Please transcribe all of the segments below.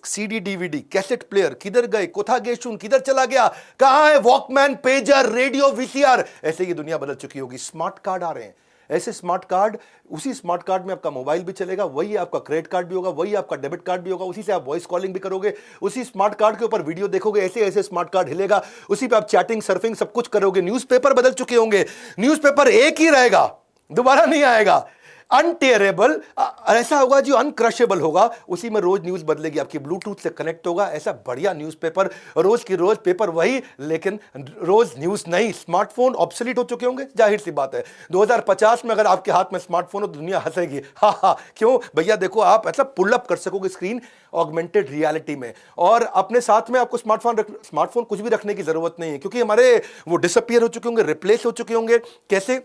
Disc, CD DVD, cassette player किधर गए, कोथा गेशुन किधर चला गया, कहां है वॉकमैन, पेजर, रेडियो, वीसीआर। ऐसे ही दुनिया बदल चुकी होगी। स्मार्ट कार्ड आ रहे हैं, ऐसे स्मार्ट कार्ड, उसी स्मार्ट कार्ड में आपका मोबाइल भी चलेगा, वही आपका क्रेडिट कार्ड भी होगा, वही आपका डेबिट कार्ड भी होगा, उसी से आप वॉइस कॉलिंग भी करोगे, उसी स्मार्ट कार्ड के ऊपर वीडियो देखोगे, ऐसे ऐसे स्मार्ट कार्ड हिलेगा, उसी पे आप चैटिंग, सर्फिंग सब कुछ करोगे। न्यूज़पेपर बदल चुके होंगे, न्यूज़पेपर एक ही रहेगा, दोबारा नहीं आएगा। अनटेयरेबल, ऐसा होगा जो अनक्रशेबल होगा, उसी में रोज न्यूज बदलेगी, आपकी ब्लूटूथ से कनेक्ट होगा। ऐसा बढ़िया न्यूज़पेपर, रोज की रोज पेपर वही, लेकिन रोज न्यूज नहीं। स्मार्टफोन ऑब्सोलीट हो चुके होंगे, जाहिर सी बात है। 2050 में अगर आपके हाथ में स्मार्टफोन हो तो दुनिया हंसेगी, हा हा। क्यों भैया, देखो आप ऐसा पुल अप कर सकोगे स्क्रीन ऑगमेंटेड रियलिटी में, और अपने साथ में आपको स्मार्टफोन कुछ भी रखने की जरूरत नहीं है, क्योंकि हमारे वो डिसअपियर हो चुके होंगे, रिप्लेस हो चुके होंगे। कैसे?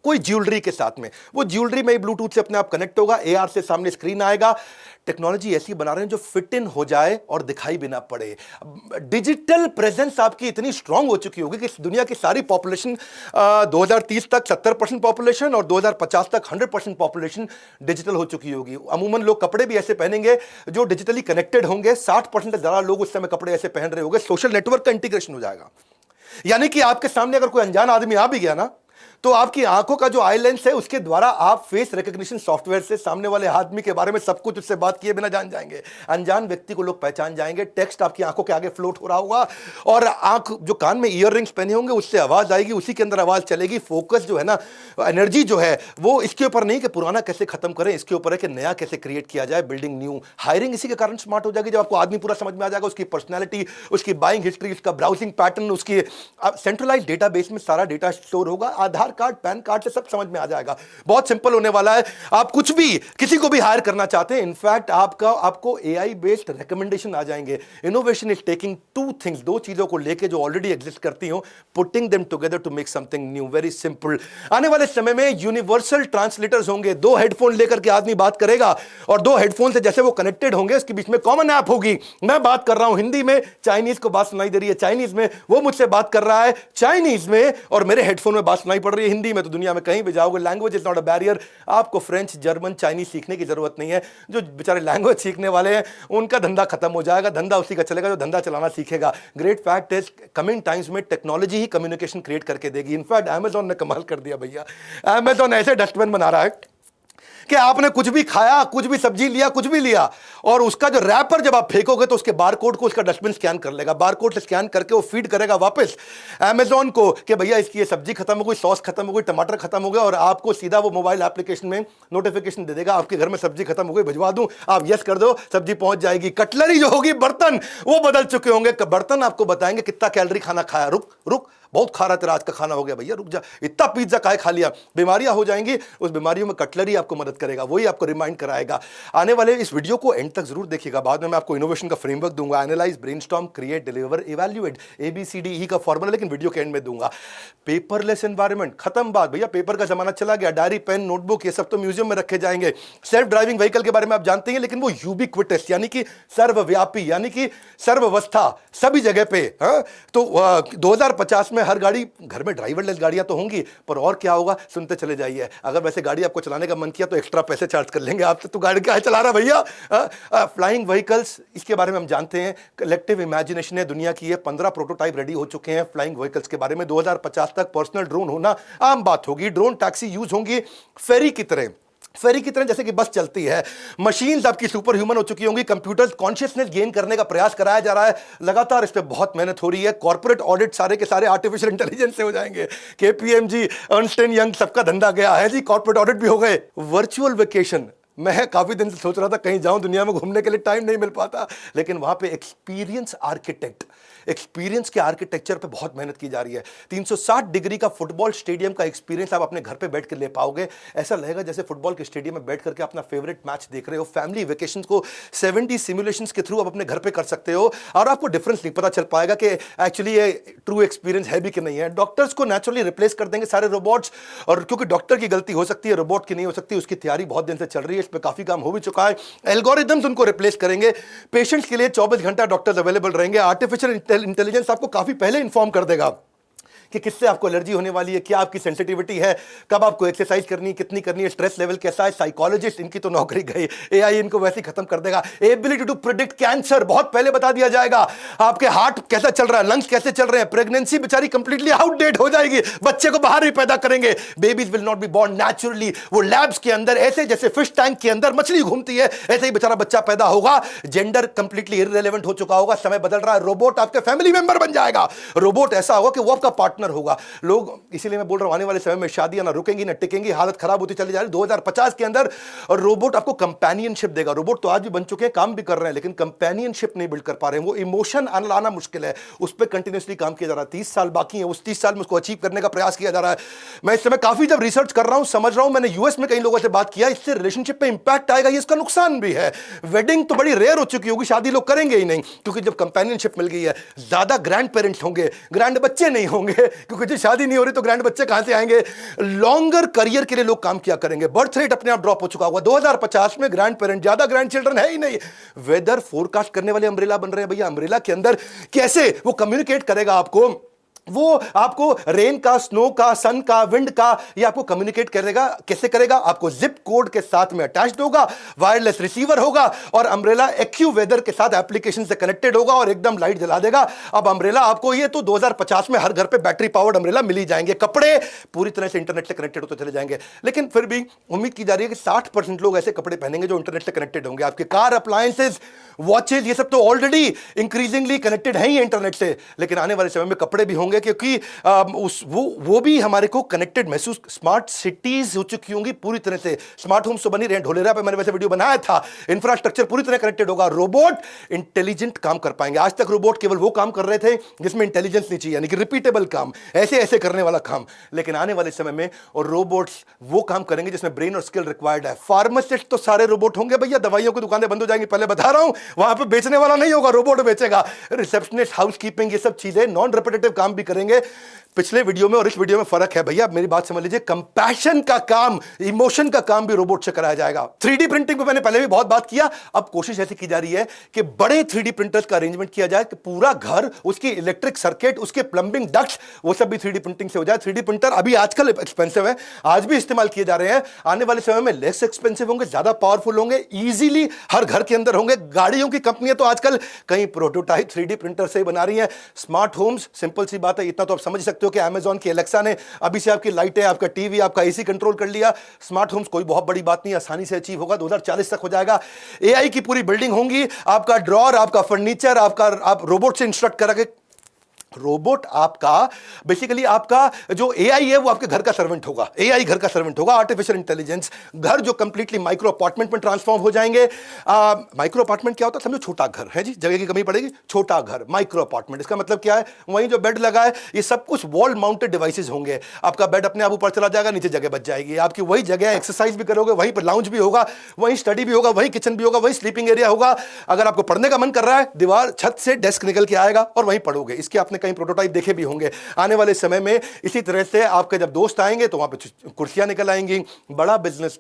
कोई ज्वेलरी के साथ में, वो ज्वेलरी में ही ब्लूटूथ से अपने आप कनेक्ट होगा, एआर से सामने स्क्रीन आएगा। टेक्नोलॉजी ऐसी बना रहे हैं जो फिट इन हो जाए और दिखाई भी ना पड़े। डिजिटल प्रेजेंस आपकी इतनी स्ट्रांग हो चुकी होगी कि दुनिया की सारी पॉपुलेशन 2030 तक 70% पॉपुलेशन और 2050 तक 100% पॉपुलेशन डिजिटल हो चुकी होगी। अमूमन लोग कपड़े भी ऐसे पहनेंगे जो डिजिटली कनेक्टेड होंगे। 60% से ज्यादा लोग उस समय कपड़े ऐसे पहन रहे होंगे। सोशल नेटवर्क का इंटीग्रेशन हो जाएगा, यानी कि आपके सामने अगर कोई अनजान आदमी आ भी गया ना, तो आपकी आंखों का जो आई लेंस है उसके द्वारा आप फेस रिकग्निशन सॉफ्टवेयर से सामने वाले आदमी के बारे में सब कुछ उससे बात किए बिना जान जाएंगे। अनजान व्यक्ति को लोग पहचान जाएंगे। टेक्स्ट आपकी आंखों के आगे फ्लोट हो रहा होगा, और आंख जो कान में ईयर रिंग्स पहने होंगे उससे आवाज आएगी, उसी के अंदर आवाज चलेगी। फोकस जो है ना, एनर्जी जो है, वो इसके ऊपर नहीं कि पुराना कैसे खत्म करें, इसके ऊपर है कि नया कैसे क्रिएट किया जाए, बिल्डिंग न्यू। हायरिंग इसी के कारण स्मार्ट हो जाएगी, जब आपको आदमी पूरा समझ में आ जाएगा, उसकी पर्सनैलिटी, उसकी बाइंग हिस्ट्री, उसका ब्राउजिंग पैटर्न, उसकी सेंट्रलाइज डेटाबेस में सारा डेटा स्टोर होगा। आधार कार्ड, पैन कार्ड सब समझ में आ जाएगा। बहुत सिंपल होने वाला है। आप कुछ भी किसी को भी हायर करना चाहते हैं, इनफैक्ट आपको एआई बेस्ड रिकमेंडेशन आ जाएंगे। Innovation is taking two things, दो चीजों को लेके जो ऑलरेडी एग्जिस्ट करती हो, putting them together to make something new. Very simple. आने वाले समय में यूनिवर्सल ट्रांसलेटर्स होंगे। दो हेडफोन लेकर के आदमी बात करेगा, और दो हेडफोन से जैसे वो कनेक्टेड होंगे, उसके बीच में कॉमन ऐप होगी। मैं बात कर रहा हूं हिंदी में, चाइनीज को बात सुनाई दे रही है चाइनीज में, वो मुझसे बात कर रहा है चाइनीज में, और मेरे हेडफोन में बात सुनाई पड़ रही है हिंदी में। तो दुनिया में कहीं भी जाओगे, language is not a barrier. आपको फ्रेंच, जर्मन, चाइनीज सीखने की जरूरत नहीं है। जो बेचारे लैंग्वेज सीखने वाले हैं उनका धंधा खत्म हो जाएगा। धंधा उसी का चलेगा जो धंधा चलाना सीखेगा। Great fact is, coming times में टेक्नोलॉजी ही कम्युनिकेशन क्रिएट करके देगी। इनफैक्ट अमेजॉन ने कमाल कर दिया भैया। अमेजॉन ऐसे डस्टबिन बना रहा है कि आपने कुछ भी खाया, कुछ भी सब्जी लिया, कुछ भी लिया, और उसका जो रैपर जब आप फेंकोगे तो उसके बारकोड को उसका डस्टबिन स्कैन कर लेगा। बारकोड से स्कैन करके वो फीड करेगा वापस अमेजॉन को कि भैया इसकी ये सब्जी खत्म हो गई, सॉस खत्म हो गई, टमाटर खत्म हो गया, और आपको सीधा वो मोबाइल एप्लीकेशन में नोटिफिकेशन दे देगा, आपके घर में सब्जी खत्म हो गई, भिजवा दूं, आप यस कर दो, सब्जी पहुंच जाएगी। कटलरी जो होगी, बर्तन, वो बदल चुके होंगे। बर्तन आपको बताएंगे कितना कैलोरी खाना खाया। रुक रुक, बहुत खा रहा तेरा आज का खाना हो गया भैया, रुक जा, इतना पिज्जा काहे खा लिया। बीमारियां हो जाएंगी, उस बीमारियों में कटलरी आपको मदद करेगा, वही आपको रिमाइंड कराएगा। आने वाले इस वीडियो को एंड तक जरूर देखिएगा, बाद में मैं आपको इनोवेशन का फ्रेमवर्क दूंगा। Analyse, brainstorm, create, deliver, evaluate, ABCDE का फॉर्मूला, लेकिन वीडियो के एंड में दूंगा। पेपरलेस एनवायरनमेंट, खत्म बात भैया, पेपर का जमाना चला गया। डायरी, पेन, नोटबुक, ये सब तो म्यूजियम में रखे जाएंगे। सेल्फ ड्राइविंग व्हीकल के बारे में आप जानते हैं, लेकिन वो यूबिक्विटस, यानी कि सर्वव्यापी, यानी कि सर्वावस्था, सभी जगह पे। तो 2050 में हर गाड़ी, घर में ड्राइवरलेस गाड़ियां तो होंगी, पर और क्या होगा सुनते चले जाइए। अगर वैसे गाड़ी आपको चलाने का मन किया तो एक्स्ट्रा पैसे चार्ज कर लेंगे आपसे, तो गाड़ी क्या चला रहा भैया। फ्लाइंग व्हीकल्स, इसके बारे में हम जानते हैं, कलेक्टिव इमेजिनेशन है दुनिया की। 15 प्रोटोटाइप रेडी हो चुके हैं फ्लाइंग व्हीकल्स के बारे में। 2050 तक पर्सनल ड्रोन होना आम बात होगी। ड्रोन टैक्सी यूज होंगी फेरी की तरह, जैसे कि बस चलती है। मशीन्स आपकी सुपर ह्यूमन हो चुकी होंगी। कंप्यूटर्स कॉन्शियसनेस गेन करने का प्रयास कराया जा रहा है लगातार, इस पे बहुत मेहनत हो रही है। कॉर्पोरेट ऑडिट सारे के सारे आर्टिफिशियल इंटेलिजेंस से हो जाएंगे। KPMG, अर्नस्ट एंड यंग, सबका धंधा गया है जी, कॉर्पोरेट ऑडिट भी हो गए। वर्चुअल वेकेशन, मैं काफी दिन से सोच रहा था कहीं जाऊं, दुनिया में घूमने के लिए टाइम नहीं मिल पाता, लेकिन वहां पे एक्सपीरियंस के आर्किटेक्चर पे बहुत मेहनत की जा रही है। 360 डिग्री का फुटबॉल स्टेडियम का एक्सपीरियंस आप अपने घर पे बैठ कर ले पाओगे। ऐसा लगेगा जैसे फुटबॉल के स्टेडियम में बैठ करके अपना फेवरेट मैच देख रहे हो। फैमिली वेकेशन को 70 सिमुलेशंस के थ्रू आप अपने घर पे कर सकते हो, और आपको डिफरेंस नहीं पता चल पाएगा कि एक्चुअली ये ट्रू एक्सपीरियंस है भी कि नहीं है। डॉक्टर्स को नेचुरली रिप्लेस कर देंगे सारे रोबोट्स, और क्योंकि डॉक्टर की गलती हो सकती है, रोबोट की नहीं हो सकती, उसकी तैयारी बहुत दिन से चल रही है, इस पे काफी काम हो भी चुका है। एल्गोरिथम्स उनको रिप्लेस करेंगे। पेशेंट्स के लिए 24 घंटा डॉक्टर्स अवेलेबल रहेंगे। आर्टिफिशियल इंटेलिजेंस आपको काफी पहले इंफॉर्म कर देगा कि किससे आपको एलर्जी होने वाली है, क्या आपकी सेंसिटिविटी है, कब आपको एक्सरसाइज करनी है, कितनी करनी है, स्ट्रेस लेवल कैसा है। साइकोलॉजिस्ट, इनकी तो नौकरी गई, एआई इनको वैसे ही खत्म कर देगा। एबिलिटी टू प्रिडिक्ट कैंसर बहुत पहले बता दिया जाएगा। आपके हार्ट कैसा चल रहा है, लंग्स कैसे चल रहे हैं। प्रेगनेंसी बेचारी कंप्लीटली आउटडेट हो जाएगी, बच्चे को बाहर ही पैदा करेंगे। Babies will not be born naturally, वो लैब्स के अंदर ऐसे जैसे फिश टैंक के अंदर मछली घूमती है, ऐसे ही बेचारा बच्चा पैदा होगा। जेंडर कंप्लीटली इररिलेवेंट हो चुका होगा, समय बदल रहा है। रोबोट आपके फैमिली मेंबर बन जाएगा। रोबोट ऐसा होगा कि वो आपका पार्टनर होगा। लोग, इसीलिए मैं बोल रहा हूं, आने वाले समय में शादियां ना रुकेंगी ना टिकेंगी, हालत खराब होती चली जा रही है। 2050 के अंदर और रोबोट आपको कंपेनियनशिप देगा। रोबोट तो आज भी बन चुके हैं, काम भी कर रहे हैं, लेकिन कंपेनियनशिप नहीं बिल्ड कर पा रहे हैं। वो इमोशन लाना मुश्किल है, उस पर कंटिन्यूसली काम किया जा रहा है। 30 साल बाकी है, उस 30 साल में उसको अचीव करने का प्रयास किया जा रहा है। मैं इस समय काफी जब रिसर्च कर रहा हूं, समझ रहा हूं, मैंने यूएस में कई लोगों से बात किया, इससे रिलेशनशिप पे इंपैक्ट आएगा, ये इसका नुकसान भी है। वेडिंग तो बड़ी रेयर हो चुकी होगी, शादी लोग करेंगे ही नहीं, क्योंकि जब कंपेनियनशिप मिल गई है, ज्यादा ग्रैंड पेरेंट्स होंगे, ग्रैंड बच्चे नहीं होंगे, क्योंकि जो शादी नहीं हो रही तो ग्रैंड बच्चे कहां से आएंगे। लॉन्गर करियर के लिए लोग काम किया करेंगे। बर्थ रेट अपने आप ड्रॉप हो चुका होगा। 2050 में ग्रैंड पेरेंट, ज्यादा ग्रैंड चिल्ड्रन है ही नहीं। वेदर फोरकास्ट करने वाले अम्ब्रेला बन रहे हैं भैया। अम्ब्रेला के अंदर कैसे वो कम्युनिकेट करेगा आपको, वो आपको रेन का, स्नो का, सन का, विंड का, ये आपको कम्युनिकेट करेगा। कैसे करेगा? आपको जिप कोड के साथ में अटैच्ड होगा, वायरलेस रिसीवर होगा, और अम्ब्रेला एक्यू वेदर के साथ एप्लीकेशन से कनेक्टेड होगा और एकदम लाइट जला देगा। अब अम्ब्रेला आपको, ये तो 2050 में हर घर पे बैटरी पावर्ड अम्ब्रेला मिल ही जाएंगे। कपड़े पूरी तरह से इंटरनेट से कनेक्टेड होते चले जाएंगे, लेकिन फिर भी उम्मीद की जा रही है कि 60% लोग ऐसे कपड़े पहनेंगे जो इंटरनेट से कनेक्टेड होंगे। आपके कार अप्लायंसेज, वॉचेज, ये सब तो ऑलरेडी इंक्रीजिंगली कनेक्टेड है ही इंटरनेट से, लेकिन आने वाले समय में कपड़े भी होंगे, क्योंकि वो भी हमारे को कनेक्टेड महसूस। स्मार्ट सिटीज हो चुकी होंगी पूरी तरह से। स्मार्ट होम्स तो बनी रहे, ढोलेरा पे मैंने वैसे वीडियो बनाया था। इंफ्रास्ट्रक्चर पूरी तरह कनेक्टेड होगा। रोबोट इंटेलिजेंट काम कर पाएंगे। आज तक रोबोट केवल वो काम कर रहे थे जिसमें इंटेलिजेंस नहीं चाहिए, यानी कि रिपीटेबल काम, ऐसे ऐसे करने वाला काम। लेकिन आने वाले समय में और रोबोट्स वो काम करेंगे जिसमें ब्रेन और स्किल रिक्वायर्ड है। फार्मासिस्ट तो सारे रोबोट होंगे भैया, दवाइयों की दुकानें बंद हो जाएंगी, पहले बता रहा हूं। वहां पे बेचने वाला नहीं होगा, रोबोट बेचेगा। रिसेप्शनिस्ट, हाउसकीपिंग, ये सब चीजें नॉन रिपीटेटिव काम भी करेंगे। पिछले वीडियो में और इस वीडियो में फर्क है भैया, मेरी बात समझ लीजिए। कंपैशन का काम, इमोशन का काम भी रोबोट से कराया जाएगा। 3D प्रिंटिंग पे मैंने पहले भी बहुत बात किया। अब कोशिश ऐसी की जा रही है कि बड़े 3D प्रिंटर्स का अरेंजमेंट किया जाए कि पूरा घर, उसकी इलेक्ट्रिक सर्किट, उसके प्लंबिंग डक्ट्स, वो सब भी 3D प्रिंटिंग से हो जाए। 3D प्रिंटर अभी आजकल एक्सपेंसिव है, आज भी इस्तेमाल किए जा रहे हैं। आने वाले समय में लेस एक्सपेंसिव होंगे, ज्यादा पावरफुल होंगे, इजीली हर घर के अंदर होंगे। गाड़ियों की कंपनियां तो आजकल कई प्रोटोटाइप 3D प्रिंटर से बना रही हैं। स्मार्ट होम्स, सिंपल सी बात है, इतना तो आप समझ सकते हो कि अमेजॉन की एलेक्सा ने अभी से आपकी लाइटें, आपका टीवी, आपका एसी कंट्रोल कर लिया। स्मार्ट होम्स कोई बहुत बड़ी बात नहीं, आसानी से अचीव होगा। 2040 तक हो जाएगा। एआई की पूरी बिल्डिंग होंगी, आपका ड्रॉर, आपका फर्नीचर, आप रोबोट से इंस्ट्रक्ट करके। रोबोट आपका बेसिकली, आपका जो एआई है वो आपके घर का सर्वेंट होगा। एआई घर का सर्वेंट होगा। आर्टिफिशियल इंटेलिजेंस, घर जो कंप्लीटली माइक्रो अपार्टमेंट में ट्रांसफॉर्म हो जाएंगे। माइक्रो अपार्टमेंट क्या होता है? समझो छोटा घर है जी, जगह की कमी पड़ेगी, छोटा घर, माइक्रो अपार्टमेंट। इसका मतलब क्या है? वहीं जो बेड लगा है, ये सब कुछ वॉल माउंटेड डिवाइसेस होंगे। आपका बेड अपने आप ऊपर चला जाएगा, नीचे जगह बच जाएगी, आपकी वही जगह, एक्सरसाइज भी करोगे, वहीं पर लाउंज भी होगा, वहीं स्टडी भी होगा, वहीं किचन भी होगा, वहीं स्लीपिंग एरिया होगा। अगर आपको पढ़ने का मन कर रहा है, दीवार, छत से डेस्क निकल के आएगा और वहीं पढ़ोगे। इसके आपने कहीं प्रोटोटाइप देखे भी होंगे। आने वाले समय में इसी तरह से आपके जब दोस्त आएंगे तो वहां पे कुर्सियां निकल आएंगी। बड़ा बिजनेस